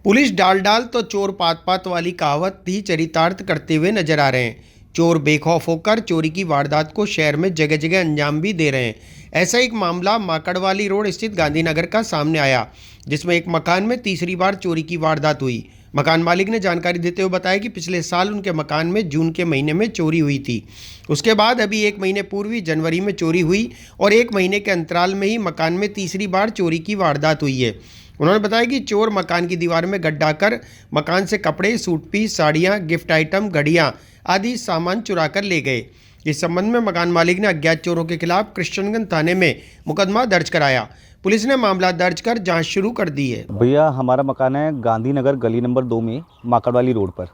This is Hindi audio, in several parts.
पुलिस डाल डाल तो चोर पात पात वाली कहावत भी चरितार्थ करते हुए नजर आ रहे हैं। चोर बेखौफ होकर चोरी की वारदात को शहर में जगह जगह अंजाम भी दे रहे हैं। ऐसा एक मामला माकड़वाली रोड स्थित गांधीनगर का सामने आया, जिसमें एक मकान में तीसरी बार चोरी की वारदात हुई। मकान मालिक ने जानकारी देते हुए बताया कि पिछले साल उनके मकान में जून के महीने में चोरी हुई थी। उसके बाद अभी एक महीने पूर्व ही जनवरी में चोरी हुई और एक महीने के अंतराल में ही मकान में तीसरी बार चोरी की वारदात हुई है। उन्होंने बताया कि चोर मकान की दीवार में गड्ढा कर मकान से कपड़े, सूटपीस, साड़ियां, गिफ्ट आइटम, घड़ियां आदि सामान चुरा कर ले गए। इस संबंध में मकान मालिक ने अज्ञात चोरों के खिलाफ कृष्णगंज थाने में मुकदमा दर्ज कराया। पुलिस ने मामला दर्ज कर जांच शुरू कर दी है। भैया, हमारा मकान है गांधीनगर गली नंबर 2 में माकड़वाली रोड पर,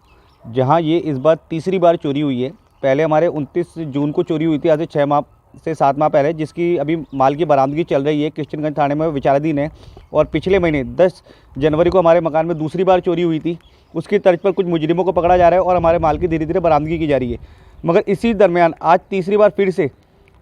जहां ये इस बार तीसरी बार चोरी हुई है। पहले हमारे 29 जून को चोरी हुई थी, आज से 6 माह से 7 माह पहले, जिसकी अभी माल की बरामदगी चल रही है। कृष्णगंज थाने में विचाराधीन है। और पिछले महीने 10 जनवरी को हमारे मकान में दूसरी बार चोरी हुई थी। उसकी तर्ज पर कुछ मुजरिमों को पकड़ा जा रहा है और हमारे माल की धीरे धीरे बरामदगी की जा रही है। मगर इसी दरमियान आज तीसरी बार फिर से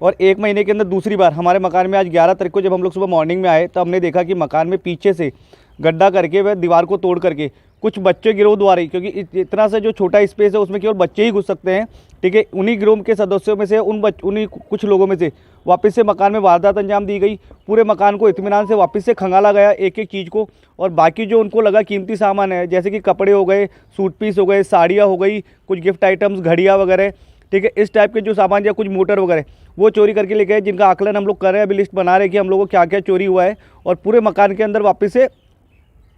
और एक महीने के अंदर दूसरी बार हमारे मकान में आज 11 तारीख को जब हम लोग सुबह मॉर्निंग में आए तो हमने देखा कि मकान में पीछे से गड्ढा करके वह दीवार को तोड़ करके कुछ बच्चे गिरोह द्वारा, क्योंकि इतना सा जो छोटा स्पेस है उसमें केवल बच्चे ही घुस सकते हैं, ठीक है, उन्हीं गिरोह के सदस्यों में से उन्हीं कुछ लोगों में से वापस से मकान में वारदात अंजाम दी गई। पूरे मकान को इत्मीनान से वापस से खंगाला गया एक एक चीज़ को, और बाकी जो उनको लगा कीमती सामान है, जैसे कि कपड़े हो गए, सूट पीस हो गए, साड़ियाँ हो गई, कुछ गिफ्ट आइटम्स, घड़ियाँ वगैरह, ठीक है, इस टाइप के जो सामान या कुछ मोटर वगैरह वो चोरी करके ले गए, जिनका आकलन हम लोग कर रहे हैं। अभी लिस्ट बना रहे हैं कि हम लोगों को क्या क्या चोरी हुआ है, और पूरे मकान के अंदर वापस से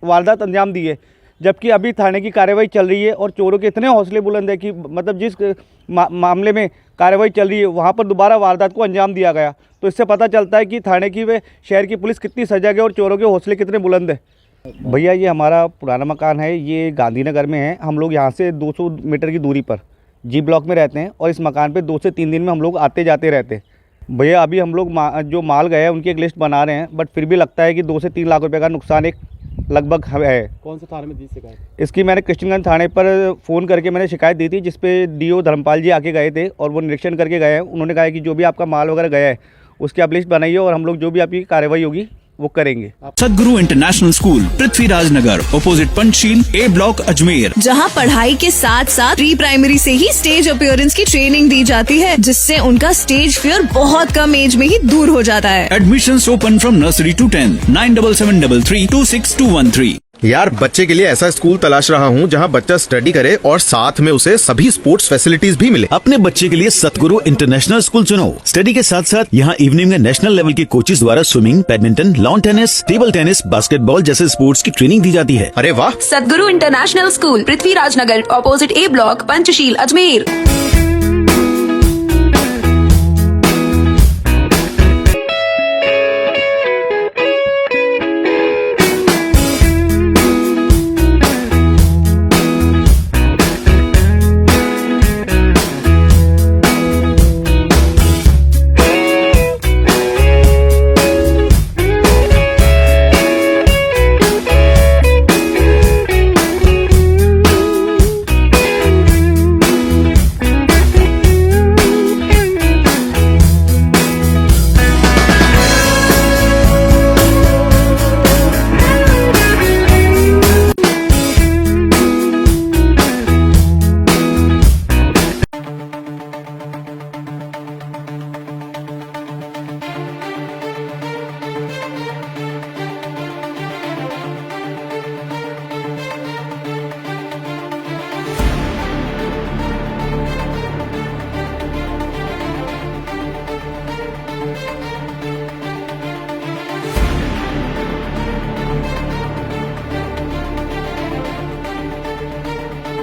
वारदात अंजाम दी है। जबकि अभी थाने की कार्रवाई चल रही है और चोरों के इतने हौसले बुलंद है कि मतलब जिस मामले में कार्रवाई चल रही है वहाँ पर दोबारा वारदात को अंजाम दिया गया। तो इससे पता चलता है कि थाने की व शहर की पुलिस कितनी सजग है और चोरों के हौसले कितने बुलंद है। भैया, ये हमारा पुराना मकान है, ये गांधीनगर में है। हम लोग यहाँ से 200 मीटर की दूरी पर जी ब्लॉक में रहते हैं और इस मकान पे 2 से 3 दिन में हम लोग आते जाते रहते हैं। भैया, अभी हम लोग जो माल गए हैं उनकी एक लिस्ट बना रहे हैं, बट फिर भी लगता है कि 2 से 3 लाख रुपए का नुकसान एक लगभग है। कौन से थाने में दी शिकायत? इसकी मैंने कृष्णगंज थाने पर फ़ोन करके मैंने शिकायत दी थी, जिसपे डीओ धर्मपाल जी आके गए थे और वो निरीक्षण करके गए हैं। उन्होंने कहा कि जो भी आपका माल वगैरह गया है उसकी आप लिस्ट बनाइए और हम लोग जो भी आपकी कार्रवाई होगी वो करेंगे। सदगुरु इंटरनेशनल स्कूल, पृथ्वीराज नगर, अपोजिट पंचशील, ए ब्लॉक, अजमेर, जहां पढ़ाई के साथ साथ प्री प्राइमरी से ही स्टेज अपीयरेंस की ट्रेनिंग दी जाती है, जिससे उनका स्टेज फियर बहुत कम एज में ही दूर हो जाता है। Admissions open from nursery to 10, 9773326213। यार, बच्चे के लिए ऐसा स्कूल तलाश रहा हूँ जहाँ बच्चा स्टडी करे और साथ में उसे सभी स्पोर्ट्स फैसिलिटीज भी मिले। अपने बच्चे के लिए सतगुरु इंटरनेशनल स्कूल चुनो। स्टडी के साथ साथ यहाँ इवनिंग में नेशनल लेवल के कोचेस द्वारा swimming, badminton, lawn tennis, table tennis, basketball जैसे स्पोर्ट्स की ट्रेनिंग दी जाती है। अरे वाह! सतगुरु इंटरनेशनल स्कूल, पृथ्वीराज नगर, ऑपोजिट ए ब्लॉक, पंचशील, अजमेर।